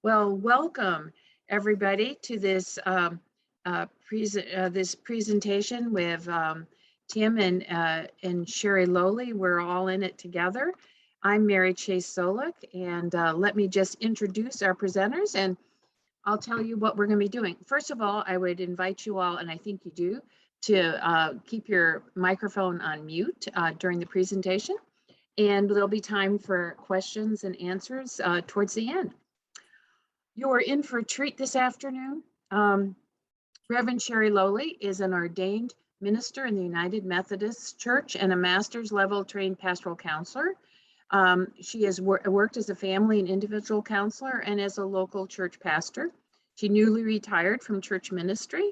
Well, welcome everybody to this presentation with Tim and Sherrie Lowley. We're all in it together. I'm Mary Chase Solik, and let me just introduce our presenters, and I'll tell you what we're going to be doing. First of all, I would invite you all, and I think you do, to keep your microphone on mute during the presentation, and there'll be time for questions and answers towards the end. You're in for a treat this afternoon. Reverend Sherrie Lowley is an ordained minister in the United Methodist Church and a master's level trained pastoral counselor. She has worked as a family and individual counselor and as a local church pastor. She newly retired from church ministry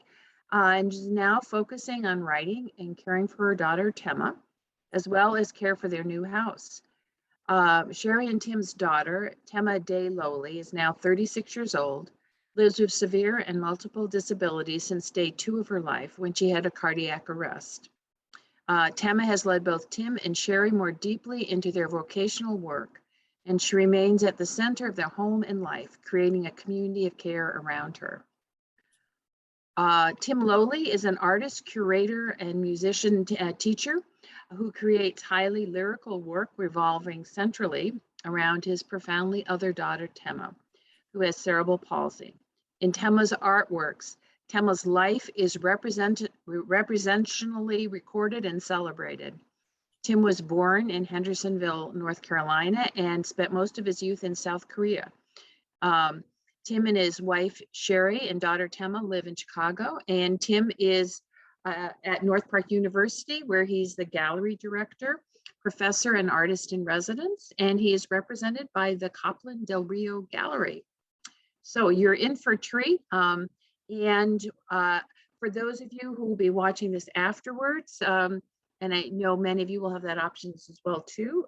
and is now focusing on writing and caring for her daughter, Tema, as well as care for their new house. Sherrie and Tim's daughter, Tema Day Lowley, is now 36 years old, lives with severe and multiple disabilities since day 2 of her life when she had a cardiac arrest. Tema has led both Tim and Sherrie more deeply into their vocational work, and she remains at the center of their home and life, creating a community of care around her. Tim Lowley is an artist, curator, and musician teacher who creates highly lyrical work revolving centrally around his profoundly other daughter, Tema, who has cerebral palsy. In Tema's artworks, Tema's life is representationally recorded and celebrated. Tim was born in Hendersonville, North Carolina, and spent most of his youth in South Korea. Tim and his wife, Sherrie, and daughter, Tema, live in Chicago, and Tim is at North Park University, where he's the gallery director, professor, and artist in residence, and he is represented by the Copland Del Rio Gallery. So you're in for a treat. For those of you who will be watching this afterwards, and I know many of you will have that option as well too,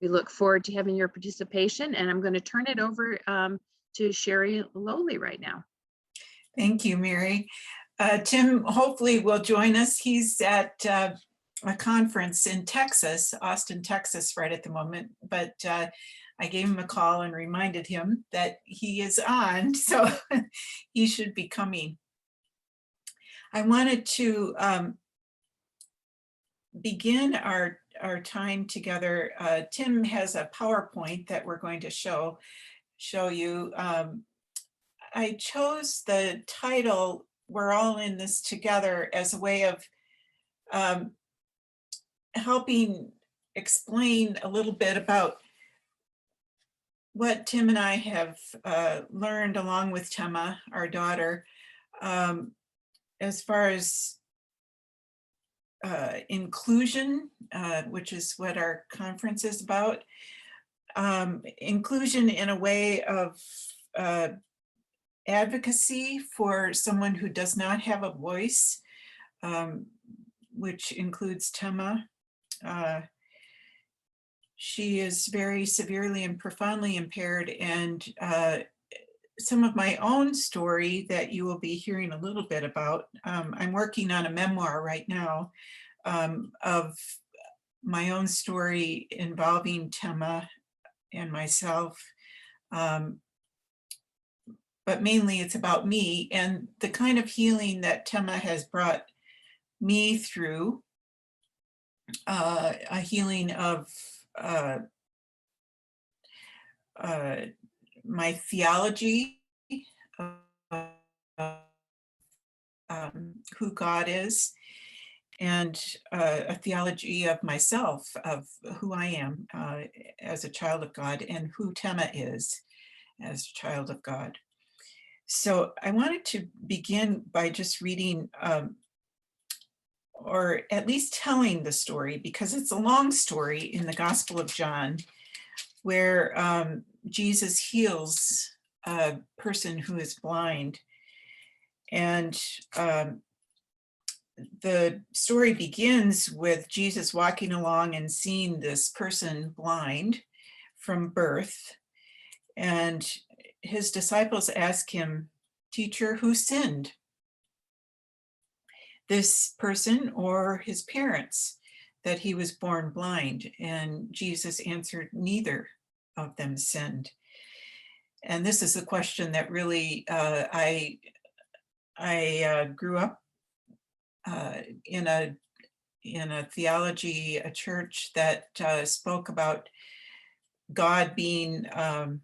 we look forward to having your participation, and I'm going to turn it over to Sherrie Lowley right now. Thank you, Mary. Tim hopefully will join us. He's at a conference in Texas, Austin, Texas, right at the moment, but I gave him a call and reminded him that he is on, so he should be coming. I wanted to begin our time together. Tim has a PowerPoint that we're going to show you. I chose the title, "We're All in This Together," as a way of helping explain a little bit about what Tim and I have learned along with Tema, our daughter, as far as inclusion, which is what our conference is about. Inclusion in a way of advocacy for someone who does not have a voice, which includes Tema. She is very severely and profoundly impaired, and some of my own story that you will be hearing a little bit about. I'm working on a memoir right now of my own story involving Tema and myself. But mainly it's about me and the kind of healing that Tema has brought me through, a healing of my theology of who God is, and a theology of myself, of who I am as a child of God, and who Tema is as a child of God. So I wanted to begin by just reading, or at least telling the story, because it's a long story in the Gospel of John, where Jesus heals a person who is blind. And the story begins with Jesus walking along and seeing this person blind from birth. And his disciples ask him, "Teacher, who sinned? This person or his parents, that he was born blind?" And Jesus answered, "Neither of them sinned." And this is a question that really I grew up in a theology, a church that spoke about God being a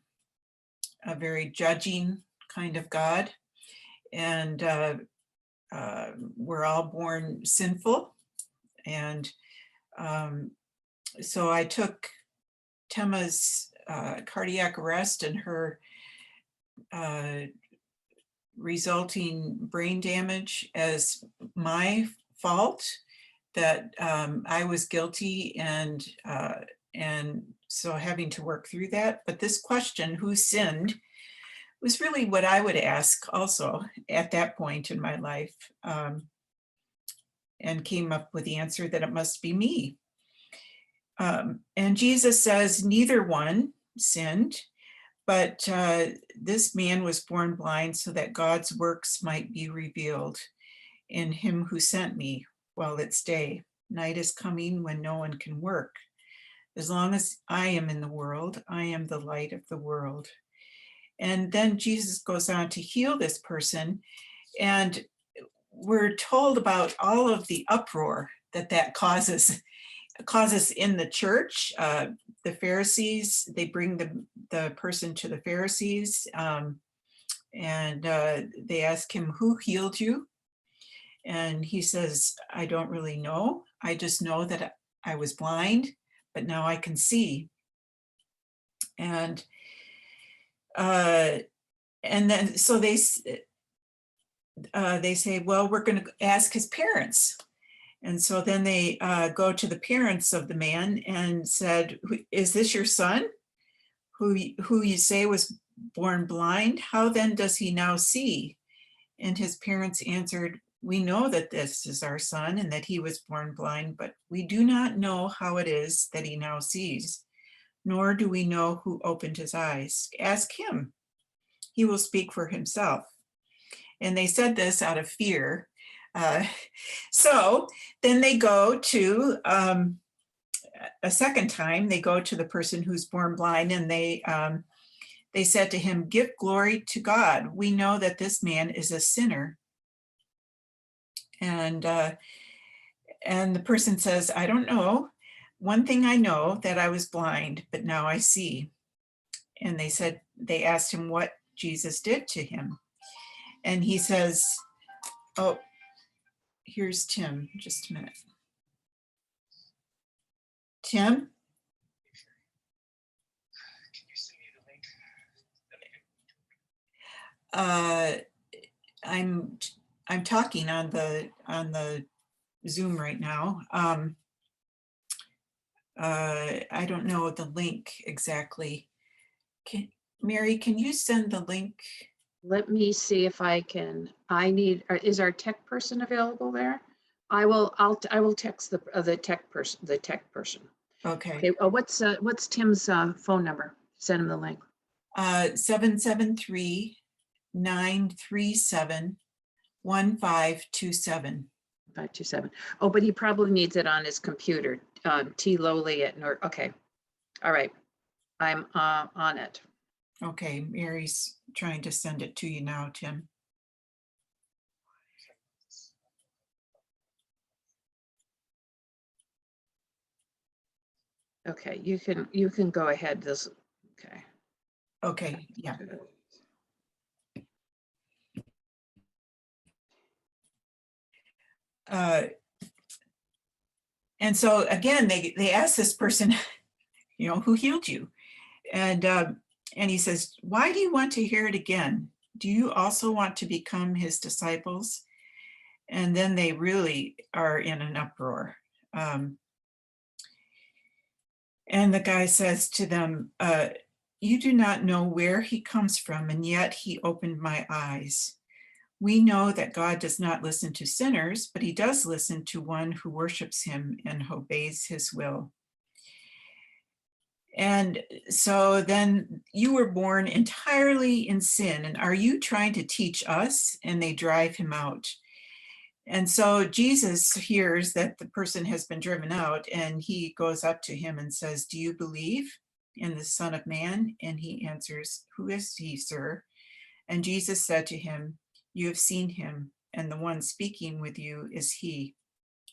very judging kind of God, and we're all born sinful. And so I took Temma's cardiac arrest and her resulting brain damage as my fault, that I was guilty, and so having to work through that. But this question, who sinned, was really what I would ask also at that point in my life, and came up with the answer that it must be me. And Jesus says neither one sinned, but this man was born blind so that God's works might be revealed in him who sent me while it's day. Night is coming when no one can work. As long as I am in the world, I am the light of the world. And then Jesus goes on to heal this person. And we're told about all of the uproar that causes in the church. The Pharisees, they bring the person to the Pharisees, and they ask him, who healed you? And he says, I don't really know. I just know that I was blind, but now I can see. And then so they say, well, we're going to ask his parents. And so then they go to the parents of the man and said, is this your son who you say was born blind? How then does he now see? And his parents answered, we know that this is our son and that he was born blind, but we do not know how it is that he now sees, nor do we know who opened his eyes. Ask him. He will speak for himself. And they said this out of fear. So then they go to, a second time, they go to the person who's born blind, and they said to him, give glory to God. We know that this man is a sinner. And the person says, I don't know. One thing I know, that I was blind, but now I see. And they asked him what Jesus did to him. And he says, oh, here's Tim, just a minute. Tim? Can you send me the link? I'm talking on the Zoom right now. I don't know the link exactly. Mary, can you send the link? Let me see if I can. Is our tech person available there? I will text the tech person. Okay. Okay. What's Tim's phone number? Send him the link. 773-937-1527. 527. Oh, but he probably needs it on his computer. T Lowly at North. Okay. All right. I'm on it. Okay, Mary's trying to send it to you now, Tim. Okay, you can go ahead. Okay. Okay, yeah. And so again, they asked this person, who healed you? And he says, why do you want to hear it again? Do you also want to become his disciples? And then they really are in an uproar. And the guy says to them, you do not know where he comes from, and yet he opened my eyes. We know that God does not listen to sinners, but he does listen to one who worships him and obeys his will. And so then, you were born entirely in sin, and are you trying to teach us? And they drive him out. And so Jesus hears that the person has been driven out, and he goes up to him and says, do you believe? and the Son of Man? And he answers, who is he, sir? And Jesus said to him, you have seen him, and the one speaking with you is he.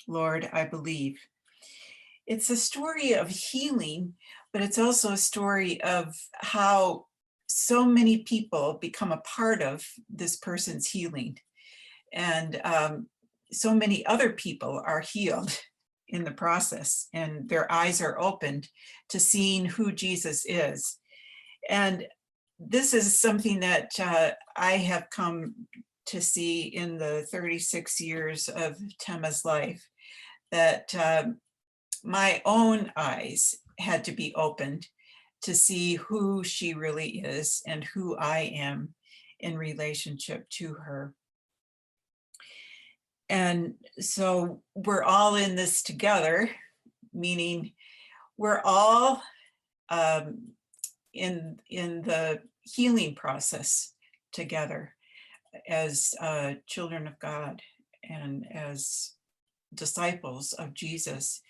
Lord, I believe. It's a story of healing, but it's also a story of how so many people become a part of this person's healing. And so many other people are healed in the process, and their eyes are opened to seeing who Jesus is. And this is something that I have come to see in the 36 years of Tema's life, that my own eyes had to be opened to see who she really is and who I am in relationship to her. And so we're all in this together, meaning we're all in the healing process together as children of God and as disciples of Jesus.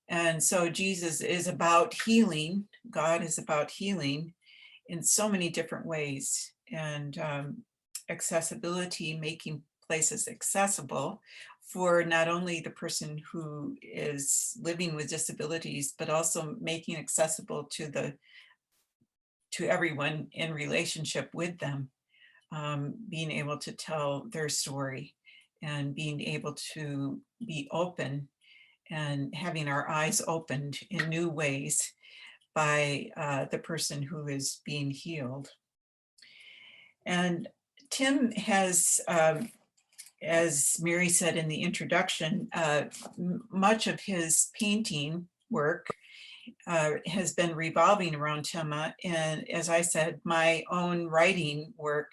And so Jesus is about healing. God is about healing in so many different ways, and accessibility, making places accessible for not only the person who is living with disabilities, but also making accessible to everyone in relationship with them, being able to tell their story and being able to be open and having our eyes opened in new ways by the person who is being healed. And Tim has, as Mary said in the introduction, much of his painting work has been revolving around Tema. And as I said, my own writing work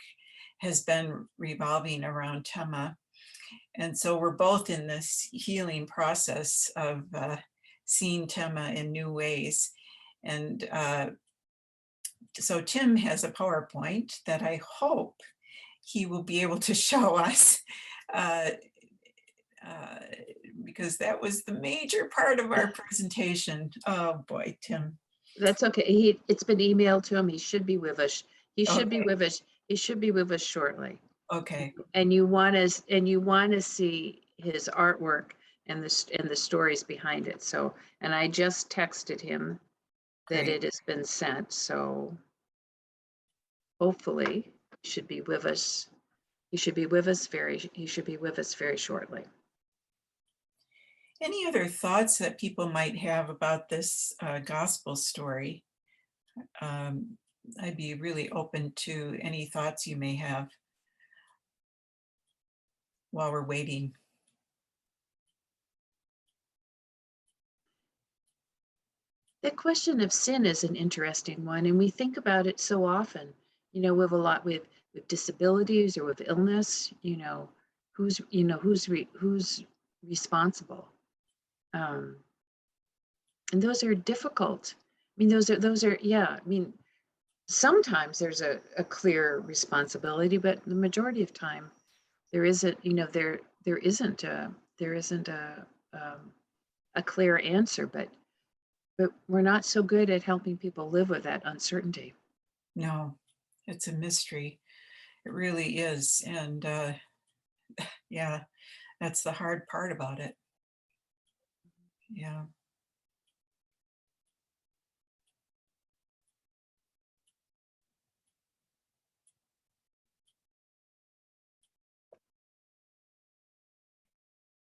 has been revolving around Tema. And so we're both in this healing process of seeing Tema in new ways. And so Tim has a PowerPoint that I hope he will be able to show us, because that was the major part of our presentation. Oh boy, Tim. That's okay. It's been emailed to him. He should be with us. He should be Okay. with us. He should be with us shortly. Okay. And you want to see his artwork and the stories behind it. So, and I just texted him that Great. it has been sent. So hopefully he should be with us. He should be with us very shortly. Any other thoughts that people might have about this gospel story? I'd be really open to any thoughts you may have while we're waiting. The question of sin is an interesting one, and we think about it so often, with a lot with disabilities or with illness, who's responsible. And those are difficult. I mean, those are, yeah, I mean, sometimes there's a clear responsibility, but the majority of time there isn't, there isn't a clear answer, but we're not so good at helping people live with that uncertainty. No, it's a mystery. It really is. And yeah, that's the hard part about it. Yeah.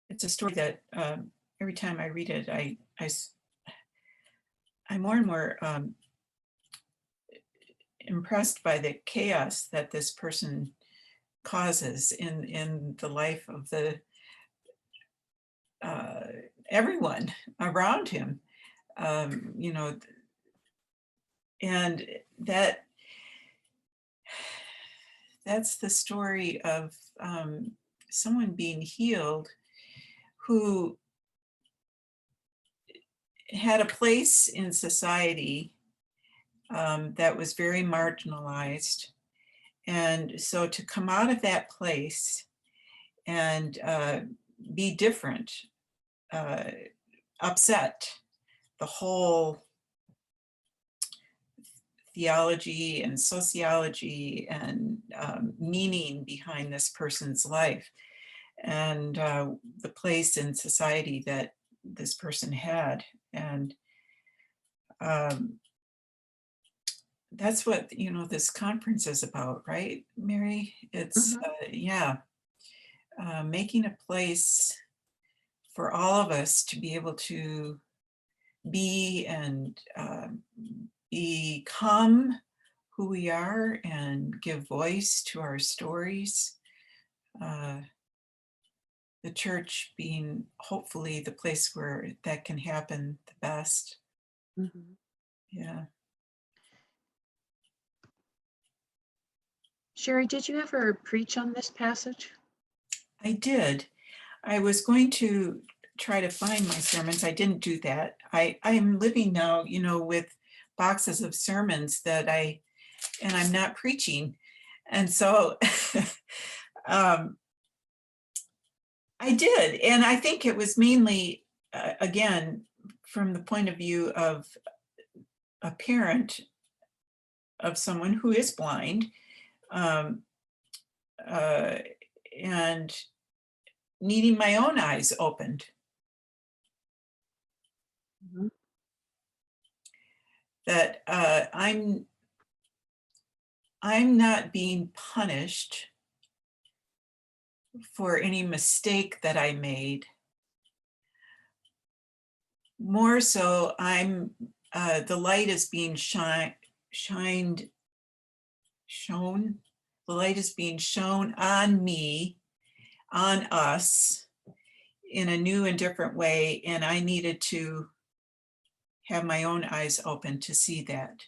It's a story that every time I read it, I'm more and more impressed by the chaos that this person causes in the life of the everyone around him, and that's the story of someone being healed who had a place in society that was very marginalized. And so to come out of that place and be different, upset the whole theology and sociology and meaning behind this person's life, and the place in society that this person had. And that's what, this conference is about, right, Mary? It's, yeah, making a place for all of us to be able to be and become who we are and give voice to our stories. The church being hopefully the place where that can happen the best. Mhm. Yeah. Sherrie, did you ever preach on this passage? I did. I was going to try to find my sermons. I didn't do that. I'm living now, with boxes of sermons and I'm not preaching. And so I did. And I think it was mainly, again, from the point of view of a parent of someone who is blind, and needing my own eyes opened. Mhm. That I'm not being punished for any mistake that I made. More so, the light is being shown. The light is being shown on me, on us, in a new and different way, and I needed to have my own eyes open to see that.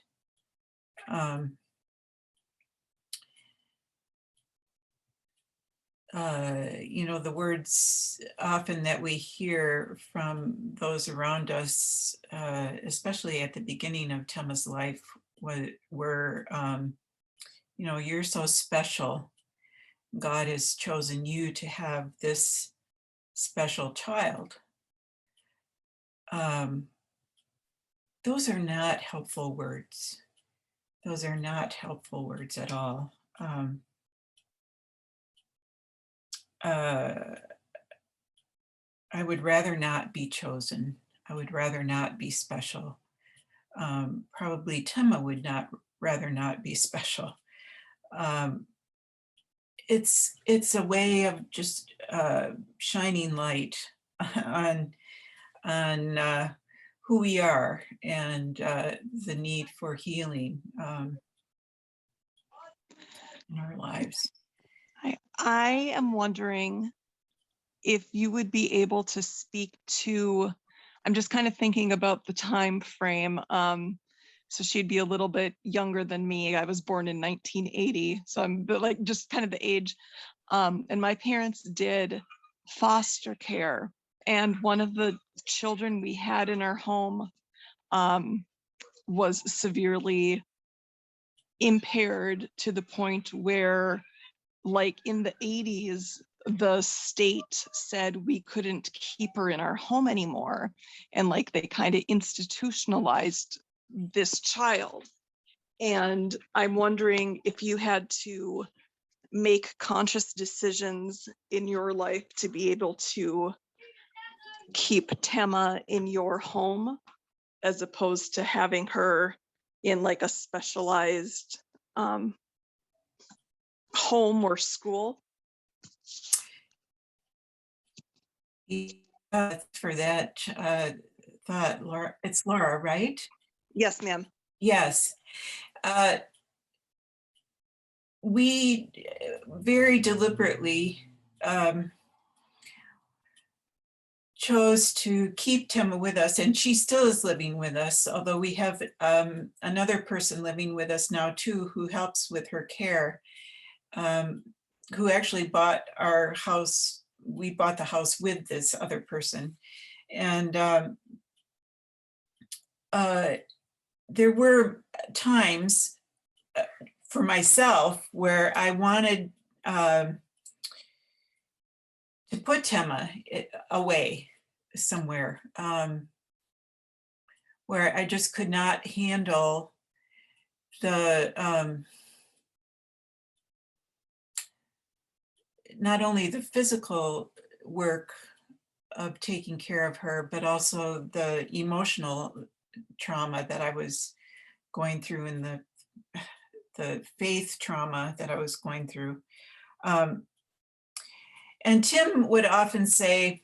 The words often that we hear from those around us, especially at the beginning of Tema's life, were, you're so special. God has chosen you to have this special child. Those are not helpful words. Those are not helpful words at all. I would rather not be chosen. I would rather not be special. Probably Tema would rather not be special. It's a way of just shining light on who we are and the need for healing in our lives. I am wondering if you would be able to speak to, I'm just kind of thinking about the time frame. So she'd be a little bit younger than me. I was born in 1980, so I'm like just kind of the age. And my parents did foster care. And one of the children we had in our home was severely impaired to the point where, like in the 80s, the state said we couldn't keep her in our home anymore. And like they kind of institutionalized this child. And I'm wondering if you had to make conscious decisions in your life to be able to keep Tema in your home, as opposed to having her in like a specialized home or school. For that thought, Laura. It's Laura, right? Yes, ma'am. Yes. We very deliberately chose to keep Tema with us, and she still is living with us, although we have another person living with us now too, who helps with her care, who actually bought our house. We bought the house with this other person. And there were times for myself where I wanted to put Tema away somewhere, where I just could not handle the not only the physical work of taking care of her, but also the emotional trauma that I was going through and the faith trauma that I was going through. And Tim would often say,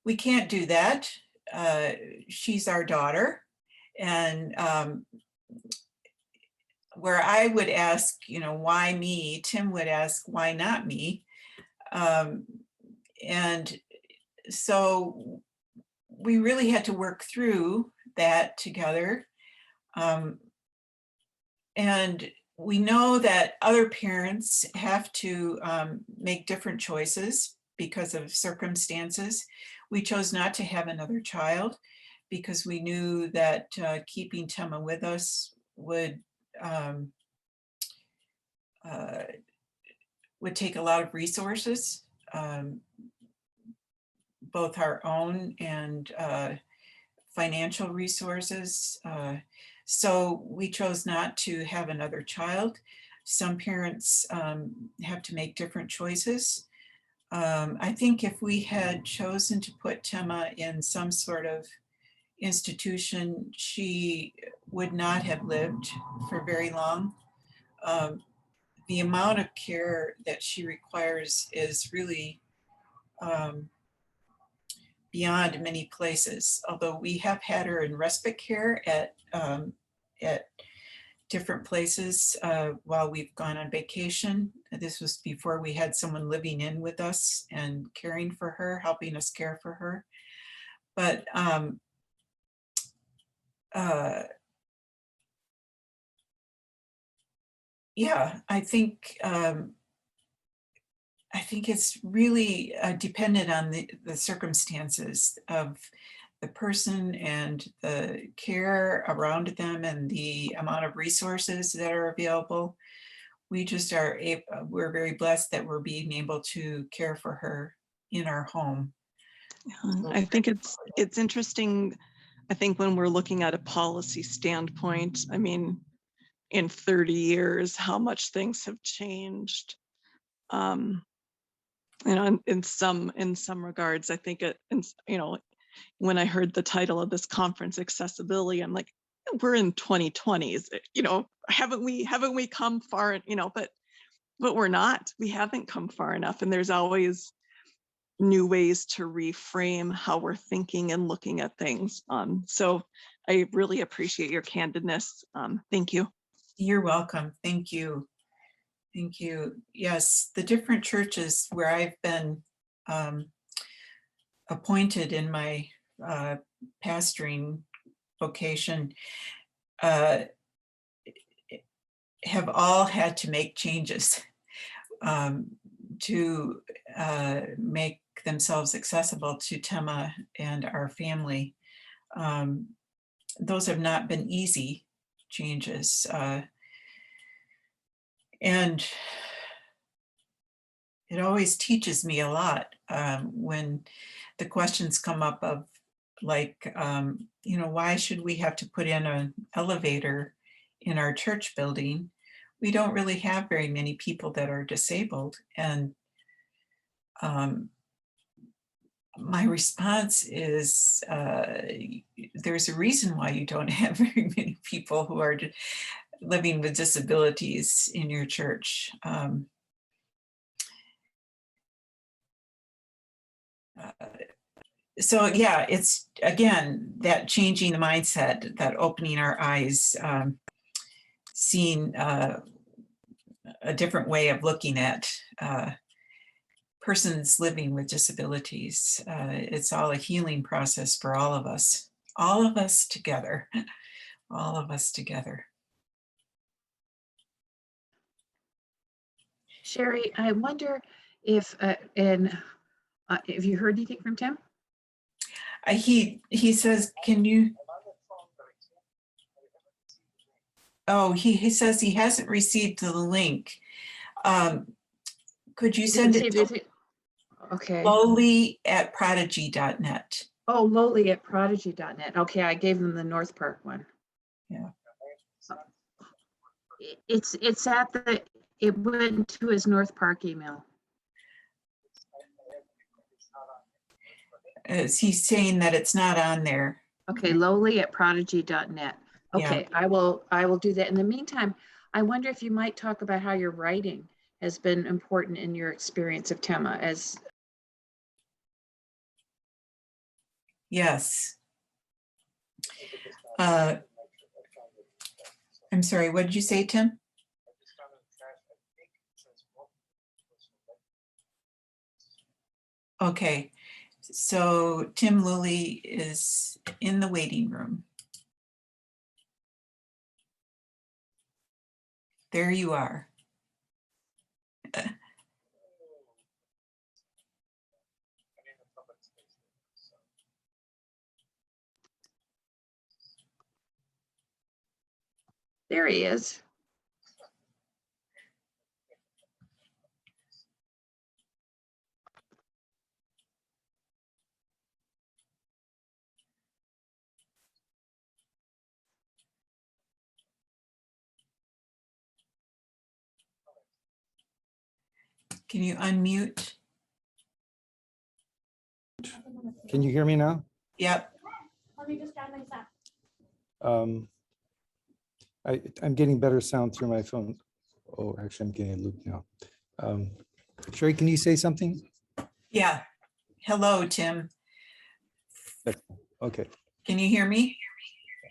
we can't do that. She's our daughter. And where I would ask, you know, why me? Tim would ask, why not me? And so we really had to work through that together. And we know that other parents have to make different choices because of circumstances. We chose not to have another child because we knew that keeping Tema with us would take a lot of resources, both our own and financial resources. So we chose not to have another child. Some parents have to make different choices. I think if we had chosen to put Tema in some sort of institution, she would not have lived for very long. The amount of care that she requires is really beyond many places, although we have had her in respite care at different places while we've gone on vacation. This was before we had someone living in with us and caring for her, helping us care for her. But yeah, I think it's really dependent on the circumstances of the person and the care around them and the amount of resources that are available. We just we're very blessed that we're being able to care for her in our home. I think it's interesting. I think when we're looking at a policy standpoint, I mean, in 30 years, how much things have changed. You know, in some regards, I think you know, when I heard the title of this conference, accessibility, I'm like, we're in 2020s, you know, haven't we come far, you know, but we're not, we haven't come far enough. And there's always new ways to reframe how we're thinking and looking at things. So I really appreciate your candidness. Thank you. You're welcome. Thank you. Thank you. Yes, the different churches where I've been appointed in my pastoring vocation have all had to make changes to make themselves accessible to Tema and our family. Those have not been easy changes. And it always teaches me a lot when the questions come up of like, you know, why should we have to put in an elevator in our church building? We don't really have very many people that are disabled. And my response is, there's a reason why you don't have very many people who are living with disabilities in your church. So yeah, it's again, that changing the mindset, that opening our eyes, seeing a different way of looking at persons living with disabilities. It's all a healing process for all of us together, all of us together. Sherrie, I wonder if you heard anything from Tim? He says, can you? Oh, he says he hasn't received the link. Could you send it to Okay. lowly@prodigy.net? Oh, lowly@prodigy.net. Okay, I gave them the North Park one. It's at the, it went to his North Park email. Is he saying that it's not on there? Okay, lowly@prodigy.net. Yeah. Okay, I will do that. In the meantime, I wonder if you might talk about how your writing has been important in your experience of TEMA as. Yes. I'm sorry, what did you say, Tim? Okay, so Tim Lilly is in the waiting room. There you are. There he is. Can you unmute? Can you hear me now? Yep. Let me just grab my stuff. I'm getting better sound through my phone. Oh, actually, I'm getting a loop now. Sherrie, can you say something? Yeah. Hello, Tim. Okay, Can you hear me?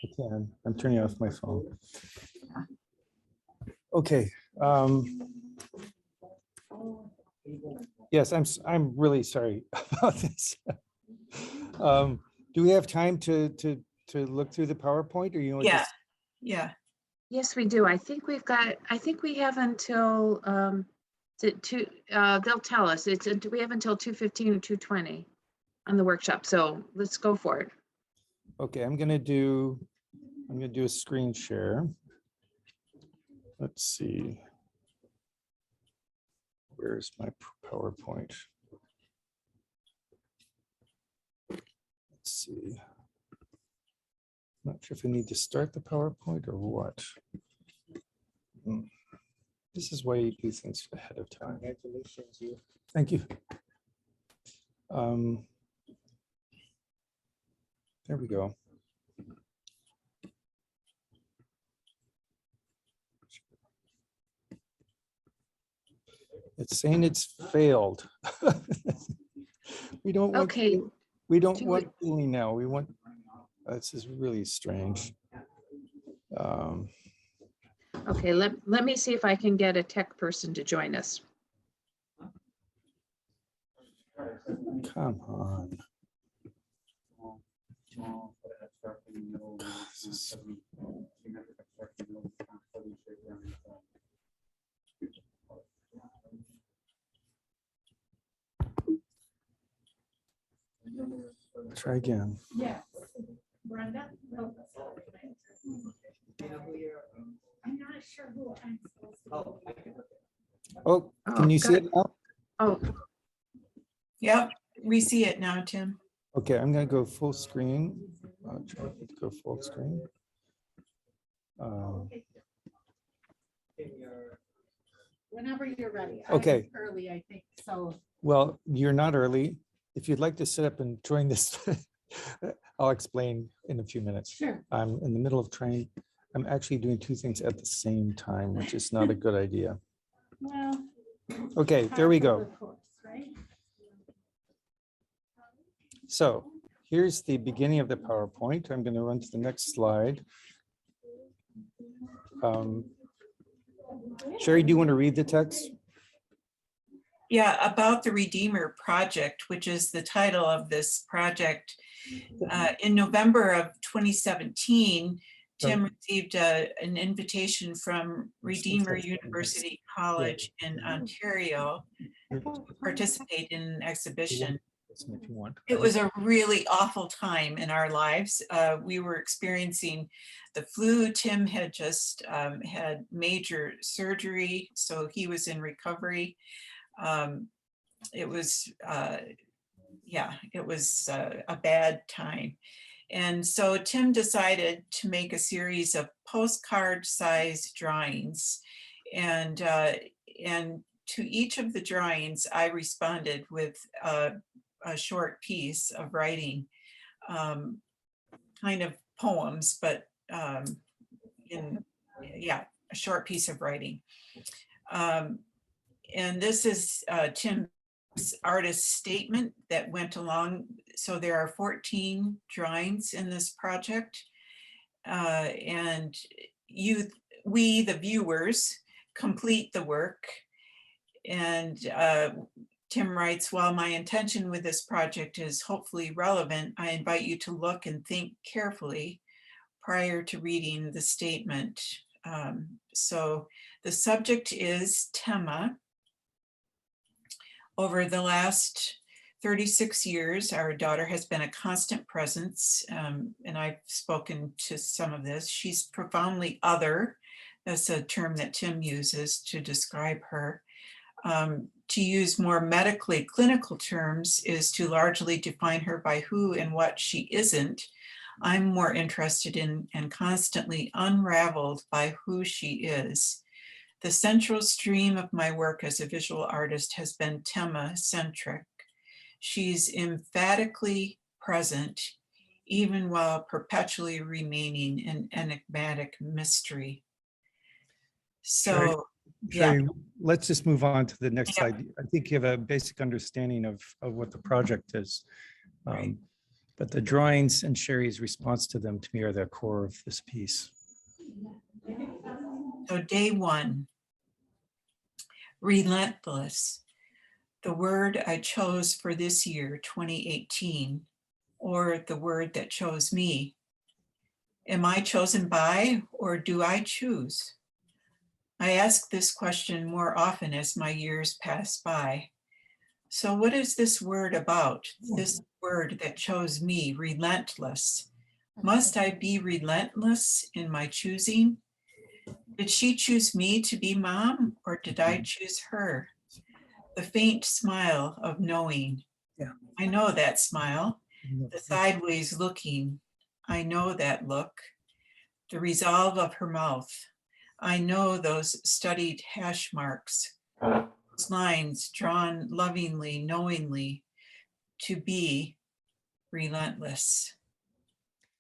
I can. I'm turning off my phone. Okay. Yes, I'm really sorry about this. Do we have time to look through the PowerPoint, or you want Yeah. just? Yeah. Yes, we do. I think we have until, they'll tell us. We have until 2:15 or 2:20 on the workshop. So let's go for it. Okay, I'm gonna do a screen share. Let's see. Where's my PowerPoint? Let's see. Not sure if I need to start the PowerPoint or what. This is why you do things ahead of time. Congratulations, you. Thank you. There we go. It's saying it's failed. We don't want. Okay. We don't Do want feeling now. We want. This is really strange. Okay, let me see if I can get a tech person to join us. Come on. Try again. Yes. Brenda? I'm not sure who I'm supposed to be. Oh, can you see it now? Oh, Yep. We see it now, Tim. Okay, I'm gonna go full screen. I'll try to go full screen. Whenever you're ready. Okay. I'm early, I think, so. Well, you're not early. If you'd like to sit up and join this, I'll explain in a few minutes. Sure. I'm in the middle of trying. I'm actually doing two things at the same time, which is not a good idea. Well. Okay, there we go. Course, right? So here's the beginning of the PowerPoint. I'm going to run to the next slide. Sherrie, do you want to read the text? Yeah, about the Redeemer Project, which is the title of this project. In November of 2017, Tim received an invitation from Redeemer University College in Ontario to participate in an exhibition. If you want. It was a really awful time in our lives. We were experiencing the flu. Tim had just had major surgery, so he was in recovery. It was, yeah, it was a bad time. And so Tim decided to make a series of postcard-sized drawings. And to each of the drawings, I responded with a short piece of writing, kind of poems, but a short piece of writing. And this is Tim's artist statement that went along. So there are 14 drawings in this project. And we, the viewers, complete the work. And Tim writes, while my intention with this project is hopefully relevant, I invite you to look and think carefully prior to reading the statement. So the subject is Tema. Over the last 36 years, our daughter has been a constant presence, and I've spoken to some of this. She's profoundly other. That's a term that Tim uses to describe her. To use more medically clinical terms is to largely define her by who and what she isn't. I'm more interested in and constantly unraveled by who she is. The central stream of my work as a visual artist has been Tema-centric. She's emphatically present, even while perpetually remaining an enigmatic mystery. So, Sherrie, let's just move on to the next Yeah. slide. I think you have a basic understanding of what the project is. Right. But the drawings and Sherry's response to them, to me, are the core of this piece. So day one, relentless, the word I chose for this year, 2018, or the word that chose me. Am I chosen by, or do I choose? I ask this question more often as my years pass by. So what is this word about? This word that chose me, relentless. Must I be relentless in my choosing? Did she choose me to be mom, or did I choose her? The faint smile of knowing. Yeah. I know that smile. The sideways looking. I know that look. The resolve of her mouth. I know those studied hash marks. Those lines drawn lovingly, knowingly, to be relentless.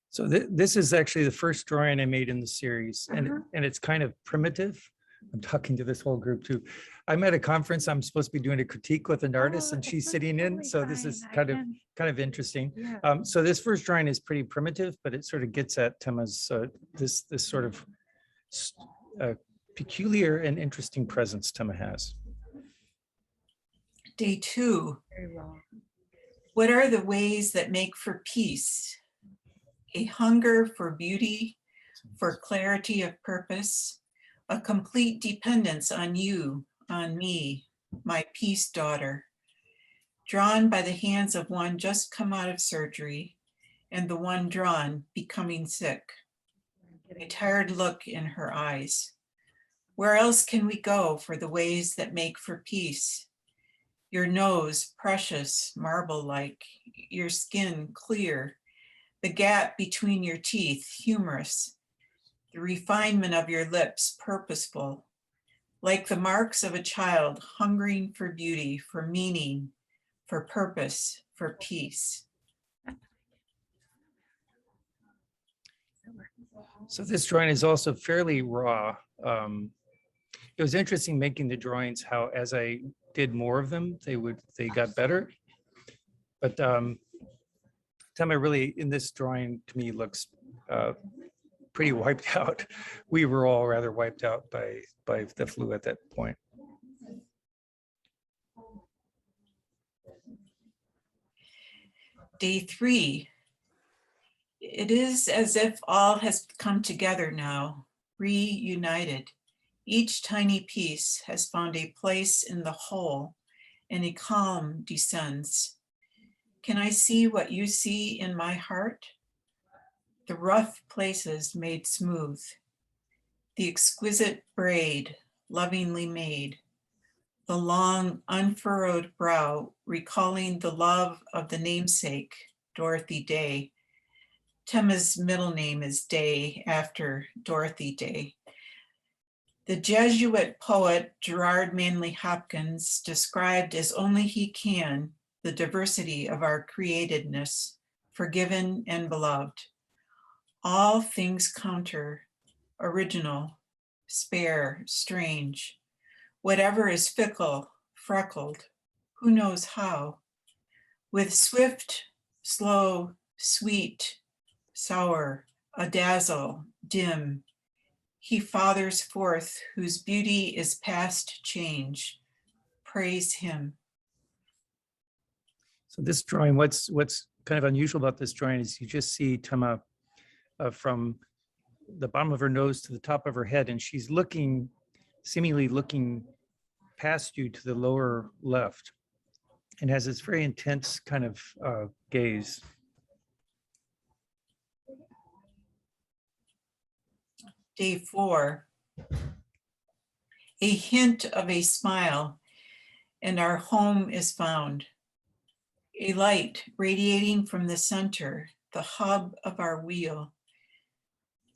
So this is actually the first drawing I made in the series, and it's kind of primitive. I'm talking to this whole group too. I'm at a conference. I'm supposed to be doing a critique with an artist, and she's sitting in. So this is kind of interesting. So this first drawing is pretty primitive, but it sort of gets at Tema's this sort of peculiar and interesting presence Tema has. Day two. What are the ways that make for peace? A hunger for beauty, for clarity of purpose, a complete dependence on you, on me, my peace daughter, drawn by the hands of one just come out of surgery, and the one drawn becoming sick. A tired look in her eyes. Where else can we go for the ways that make for peace? Your nose, precious, marble-like, your skin clear, the gap between your teeth, humorous, the refinement of your lips, purposeful, like the marks of a child hungering for beauty, for meaning, for purpose, for peace. So this drawing is also fairly raw. It was interesting making the drawings, how as I did more of them, they got better. But Tema really, in this drawing, to me, looks pretty wiped out. We were all rather wiped out by the flu at that point. Day three. It is as if all has come together now, reunited. Each tiny piece has found a place in the whole, and a calm descends. Can I see what you see in my heart? The rough places made smooth, the exquisite braid lovingly made, the long unfurrowed brow recalling the love of the namesake, Dorothy Day, Tema's middle name is Day, after Dorothy Day. The Jesuit poet Gerard Manley Hopkins described as only he can the diversity of our createdness, forgiven and beloved. All things counter, original, spare, strange. Whatever is fickle, freckled, who knows how? With swift, slow, sweet, sour, a dazzle, dim, he fathers forth whose beauty is past change. Praise him. So this drawing, what's kind of unusual about this drawing is you just see Tema from the bottom of her nose to the top of her head, and she's looking, seemingly looking past you to the lower left, and has this very intense kind of gaze. Day 4. A hint of a smile, and our home is found. A light radiating from the center, the hub of our wheel.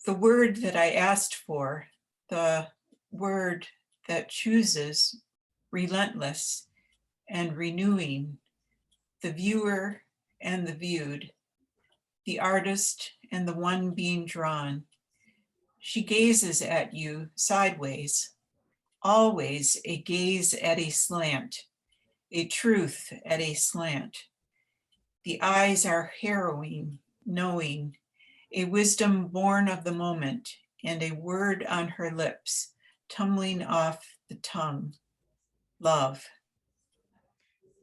The word that I asked for, the word that chooses, relentless and renewing, the viewer and the viewed, the artist and the one being drawn. She gazes at you sideways, always a gaze at a slant, a truth at a slant. The eyes are harrowing, knowing, a wisdom born of the moment, and a word on her lips, tumbling off the tongue, love.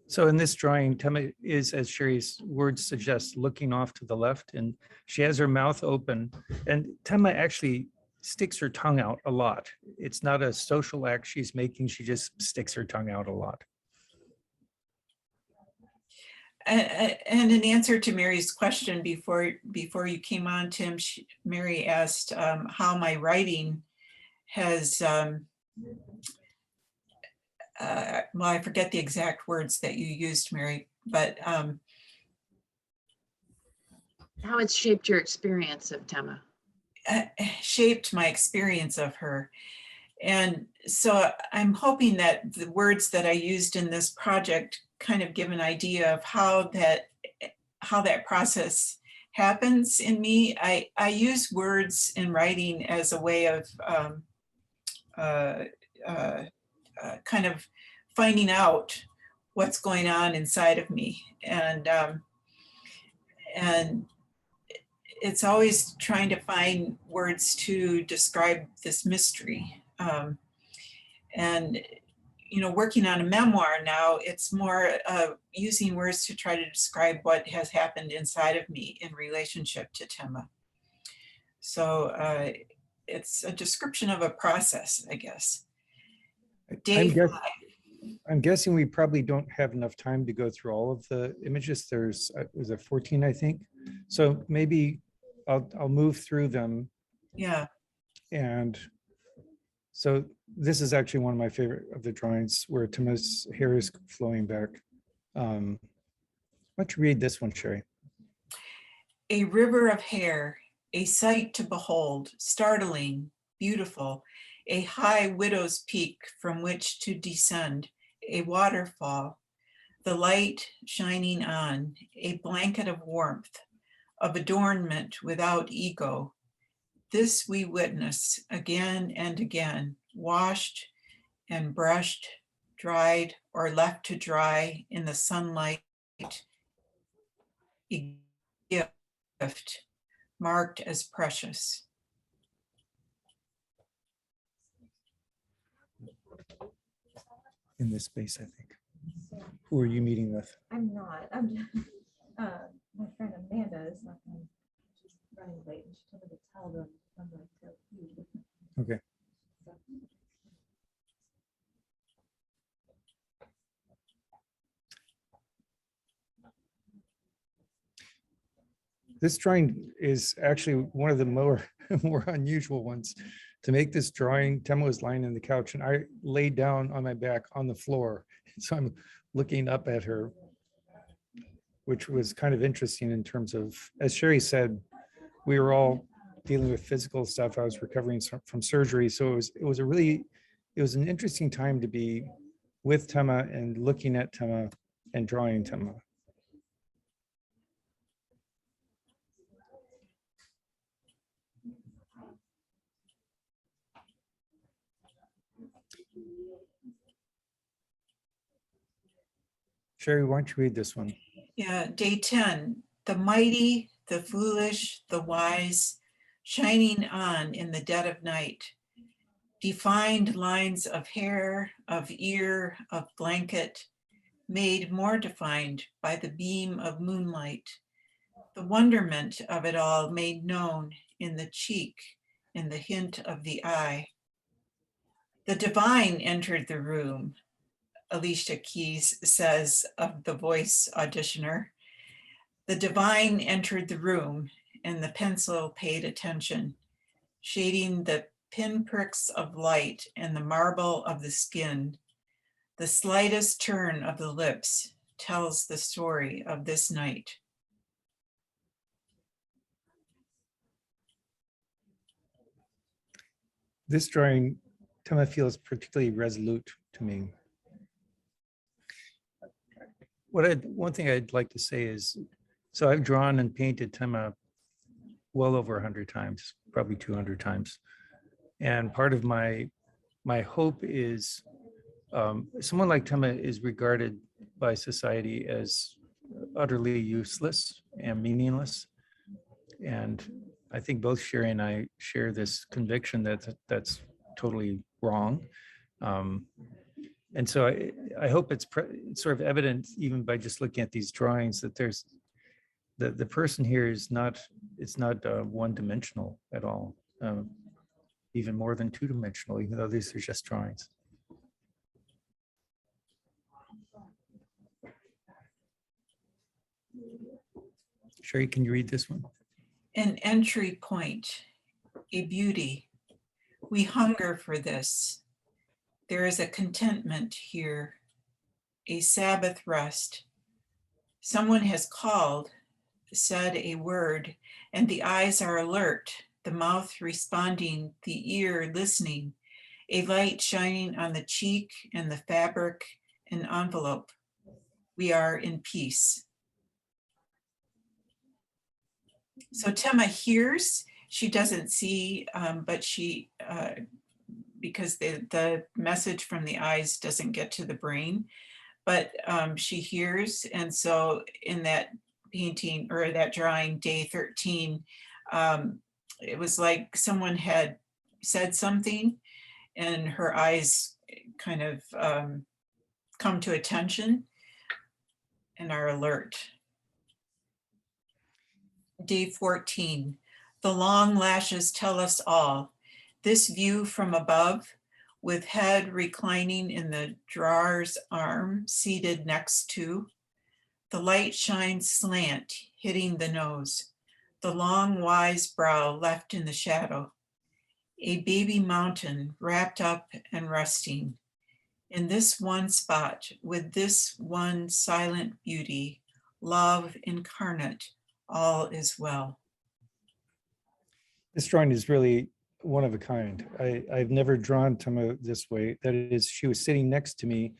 So in this drawing, Tema is, as Sherry's words suggest, looking off to the left, and she has her mouth open, and Tema actually sticks her tongue out a lot. It's not a social act she's making, she just sticks her tongue out a lot. And in answer to Mary's question before you came on, Tim, Mary asked how my writing has, well, I forget the exact words that you used, Mary, but How it's shaped your experience of Tema. shaped my experience of her. And so I'm hoping that the words that I used in this project kind of give an idea of how that process happens in me. I use words in writing as a way of kind of finding out what's going on inside of me. And it's always trying to find words to describe this mystery. And, you know, working on a memoir now, it's more using words to try to describe what has happened inside of me in relationship to Tema. So it's a description of a process, I guess. Day 5. I'm guessing we probably don't have enough time to go through all of the images. There's, was it 14, I think? So maybe I'll move through them. Yeah. And so this is actually one of my favorite of the drawings where Tema's hair is flowing back. Why don't you read this one, Sherry? A river of hair, a sight to behold, startling, beautiful, a high widow's peak from which to descend, a waterfall, the light shining on, a blanket of warmth, of adornment without ego. This we witness again and again, washed and brushed, dried or left to dry in the sunlight, a gift marked as precious. In this space, I think. Who are you meeting with? I'm not. I'm just, my friend Amanda is not going. She's running late, and she told me to tell them I'm going to you. Okay. This drawing is actually one of the more unusual ones. To make this drawing, Tema was lying on the couch and I laid down on my back on the floor. So I'm looking up at her, which was kind of interesting in terms of, as Sherry said, we were all dealing with physical stuff. I was recovering from surgery. So it was an interesting time to be with Tema and looking at Tema and drawing Tema. Sherrie, why don't you read this one? Yeah, day 10, the mighty, the foolish, the wise, shining on in the dead of night. Defined lines of hair, of ear, of blanket, made more defined by the beam of moonlight. The wonderment of it all made known in the cheek, in the hint of the eye. The divine entered the room, Alicia Keys says of the voice auditioner. The divine entered the room and the pencil paid attention, shading the pinpricks of light and the marble of the skin. The slightest turn of the lips tells the story of this night. This drawing, Tema feels particularly resolute to me. One thing I'd like to say is, so I've drawn and painted Tema well over 100 times, probably 200 times. And part of my hope is someone like Tema is regarded by society as utterly useless and meaningless. And I think both Sherrie and I share this conviction that that's totally wrong. And so I hope it's sort of evident even by just looking at these drawings that there's the person here is not, it's not one-dimensional at all, even more than two-dimensional, even though these are just drawings. Sherrie, can you read this one? An entry point, a beauty. We hunger for this. There is a contentment here, a Sabbath rest. Someone has called, said a word, and the eyes are alert, the mouth responding, the ear listening, a light shining on the cheek and the fabric and envelope. We are in peace. So Tema hears, she doesn't see, but she, because the message from the eyes doesn't get to the brain, but she hears. And so in that painting or that drawing, day 13, it was like someone had said something and her eyes kind of come to attention and are alert. Day 14, the long lashes tell us all. This view from above, with head reclining in the drawer's arm, seated next to. The light shines slant, hitting the nose. The long, wise brow left in the shadow. A baby mountain wrapped up and resting. In this one spot, with this one silent beauty, love incarnate, all is well. This drawing is really one of a kind. I've never drawn Tema this way. That is, she was sitting next to me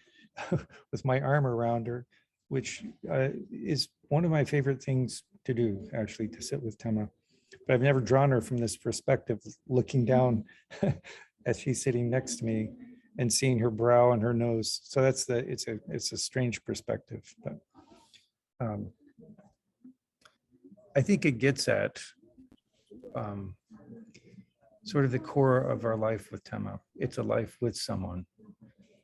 with my arm around her, which is one of my favorite things to do, actually, to sit with Tema. But I've never drawn her from this perspective, looking down as she's sitting next to me and seeing her brow and her nose. So that's it's a strange perspective, but I think it gets at sort of the core of our life with Tema. It's a life with someone,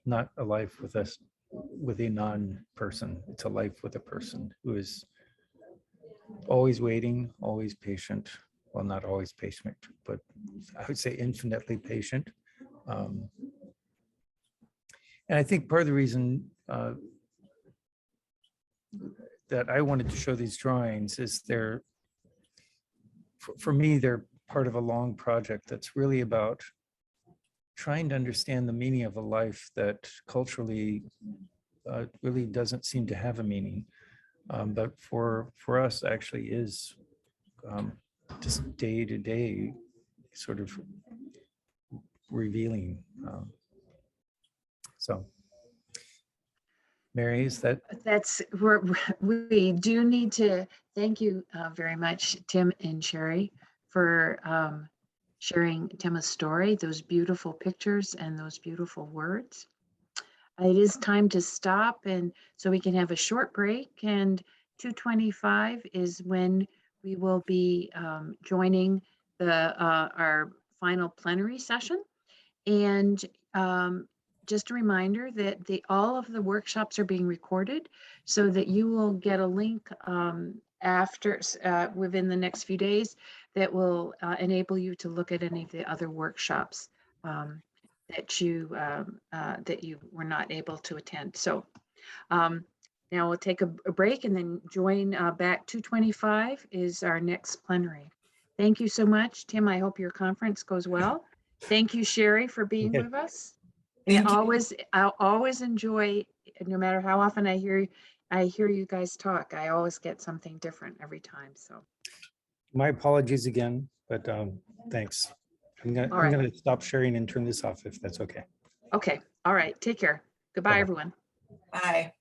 not a life with us, with a non-person. It's a life with a person who is always waiting, always patient. Well, not always patient, but I would say infinitely patient. And I think part of the reason that I wanted to show these drawings is for me, they're part of a long project that's really about trying to understand the meaning of a life that culturally really doesn't seem to have a meaning, but for us actually is just day to day sort of revealing. So, Mary, is that We do need to thank you very much, Tim and Sherrie, for sharing Tim's story, those beautiful pictures and those beautiful words. It is time to stop, and so we can have a short break, and 2:25 is when we will be joining our final plenary session. And just a reminder that all of the workshops are being recorded, so that you will get a link after within the next few days that will enable you to look at any of the other workshops that you were not able to attend. So now we'll take a break and then join back. 2:25 is our next plenary. Thank you so much, Tim. I hope your conference goes well. Thank you, Sherrie, for being Okay. with us. Thank you. I'll always enjoy, no matter how often I hear you guys talk, I always get something different every time. So, my apologies again, but thanks. I'm All right. gonna stop sharing and turn this off if that's okay. okay. All right. Take care. Goodbye, Bye-bye. everyone. Bye.